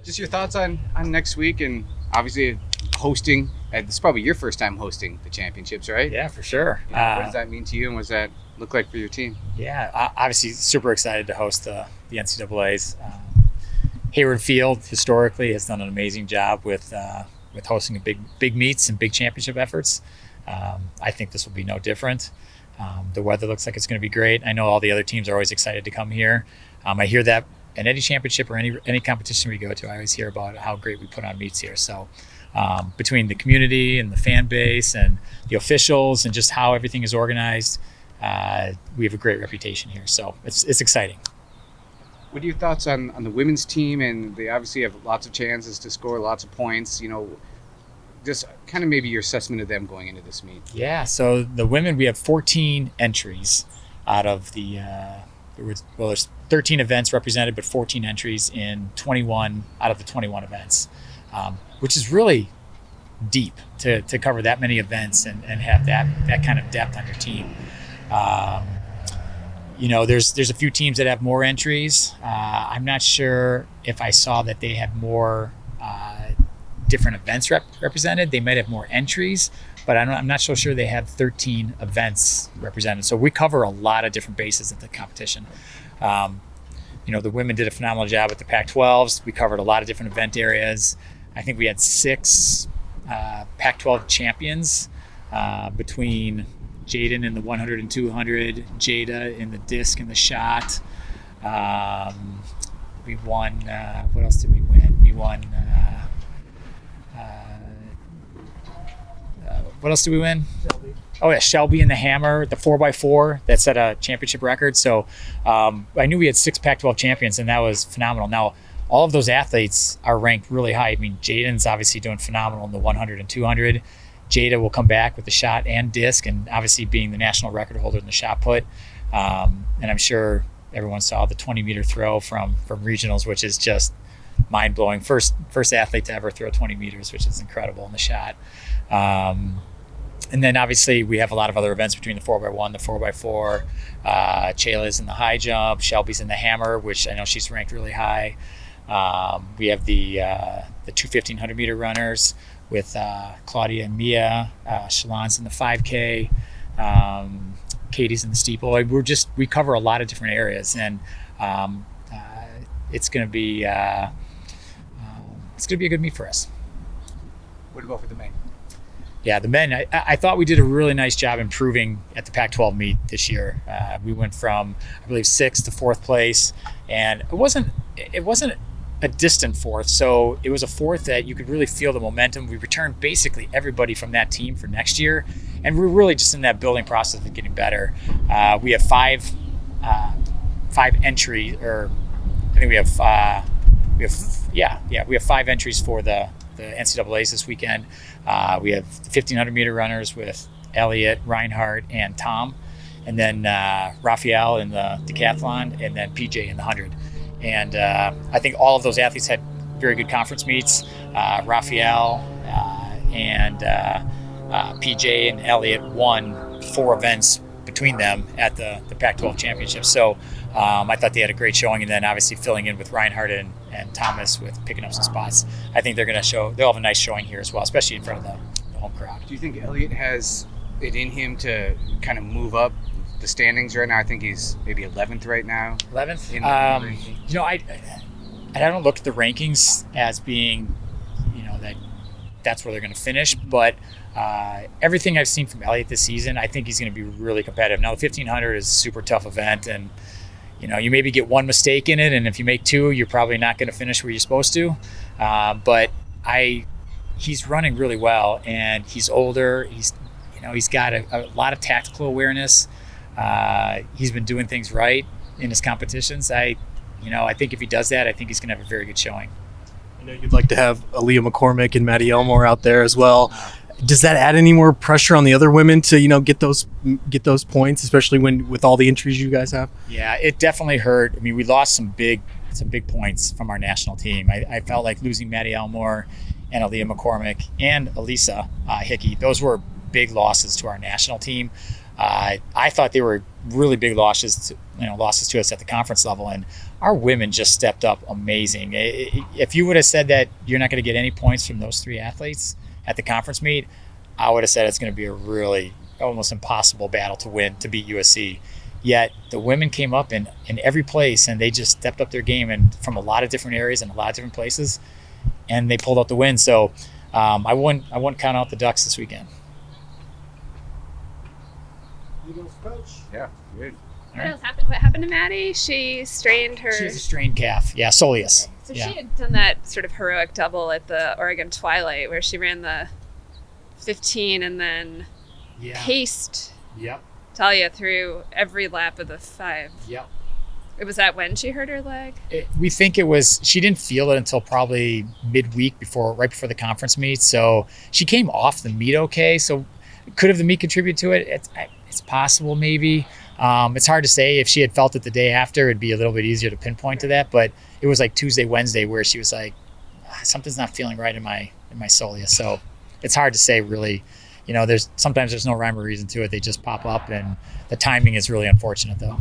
Just your thoughts on next week, and obviously hosting. This is probably your first time hosting the championships, right? Yeah, for sure. What does that mean to you, and what does that look like for your team? Yeah, obviously super excited to host the NCAA's. Hayward Field historically has done an amazing job with hosting big meets and big championship efforts. I think this will be no different. The weather looks like it's going to be great. I know all the other teams are always excited to come here. I hear that in any championship or any competition we go to, I always hear about how great we put on meets here. So between the community and the fan base and the officials and just how everything is organized, we have a great reputation here. So it's exciting. What are your thoughts on the women's team? And they obviously have lots of chances to score lots of points. Just kind of maybe your assessment of them going into this meet. Yeah, so the women, we have 14 entries out of there's 13 events represented, but 14 entries in 21 out of the 21 events, which is really deep to cover that many events and have that kind of depth on your team. There's a few teams that have more entries. I'm not sure if I saw that they have more different events represented. They might have more entries, but I'm not so sure they have 13 events represented. So we cover a lot of different bases at the competition. The women did a phenomenal job at the Pac-12s. We covered a lot of different event areas. I think we had 6 Pac-12 champions between Jaden in the 100 and 200, Jada in the disc and the shot. We won, what else did we win? We won, what else did we win? Shelby. Oh yeah, Shelby in the hammer, the 4x4 that set a championship record. So I knew we had 6 Pac-12 champions, and that was phenomenal. Now, all of those athletes are ranked really high. I mean, Jaden's obviously doing phenomenal in the 100 and 200. Jada will come back with the shot and disc, and obviously being the national record holder in the shot put. And I'm sure everyone saw the 20-meter throw from regionals, which is just mind-blowing. First athlete to ever throw 20 meters, which is incredible in the shot. And then obviously we have a lot of other events between the 4x1, the 4x4. Chayla's in the high jump. Shelby's in the hammer, which I know she's ranked really high. We have the 2 1,500-meter runners with Claudia and Mia. Shalon's in the 5K. Katie's in the steeple. We cover a lot of different areas, and it's going to be a good meet for us. What about for the men? Yeah, the men, I thought we did a really nice job improving at the Pac-12 meet this year. We went from, I believe, 6th to 4th place, and it wasn't a distant 4th, so it was a 4th that you could really feel the momentum. We returned basically everybody from that team for next year, and we're really just in that building process of getting better. We have 5 entries, or I think we have 5 entries for the NCAAs this weekend. We have the 1,500-meter runners with Elliot, Reinhardt, and Tom, and then Raphael in the decathlon, and then PJ in the 100. And I think all of those athletes had very good conference meets. Raphael and PJ and Elliot won 4 events between them at the Pac-12 championships. So I thought they had a great showing, and then obviously filling in with Reinhardt and Thomas with picking up some spots. I think they'll have a nice showing here as well, especially in front of the home crowd. Do you think Elliot has it in him to kind of move up the standings right now? I think he's maybe 11th right now. 11th? I don't look at the rankings as being, that's where they're going to finish, but everything I've seen from Elliot this season, I think he's going to be really competitive. Now, the 1,500 is a super tough event, and you maybe get one mistake in it, and if you make 2, you're probably not going to finish where you're supposed to. But he's running really well, and he's older. He's got a lot of tactical awareness. He's been doing things right in his competitions. I think if he does that, I think he's going to have a very good showing. I know you'd like to have Aaliyah McCormick and Maddie Elmore out there as well. Does that add any more pressure on the other women to get those points, especially with all the entries you guys have? Yeah, it definitely hurt. I mean, we lost some big points from our national team. I felt like losing Maddie Elmore and Aaliyah McCormick and Elisa Hickey. Those were big losses to our national team. I thought they were really big losses to us at the conference level, and our women just stepped up amazing. If you would have said that you're not going to get any points from those 3 athletes at the conference meet, I would have said it's going to be a really almost impossible battle to win, to beat USC. Yet the women came up in every place, and they just stepped up their game, and from a lot of different areas and a lot of different places, and they pulled out the win. So I wouldn't count out the Ducks this weekend. Coach. Yeah, good. What happened to Maddie? She strained her. She has a strained calf. Yeah, soleus. So Yeah. she had done that sort of heroic double at the Oregon Twilight, where she ran the 15 and then paced Yep. Talia through every lap of the 5. Yep. It was that when she hurt her leg? We think it was, she didn't feel it until probably midweek right before the conference meet. So she came off the meet okay. So could have the meet contributed to it? It's possible, maybe. It's hard to say. If she had felt it the day after, it'd be a little bit easier to pinpoint to that. But it was like Tuesday, Wednesday, where she was like, something's not feeling right in my soleus. So it's hard to say, really. Sometimes there's no rhyme or reason to it. They just pop up, and the timing is really unfortunate, though.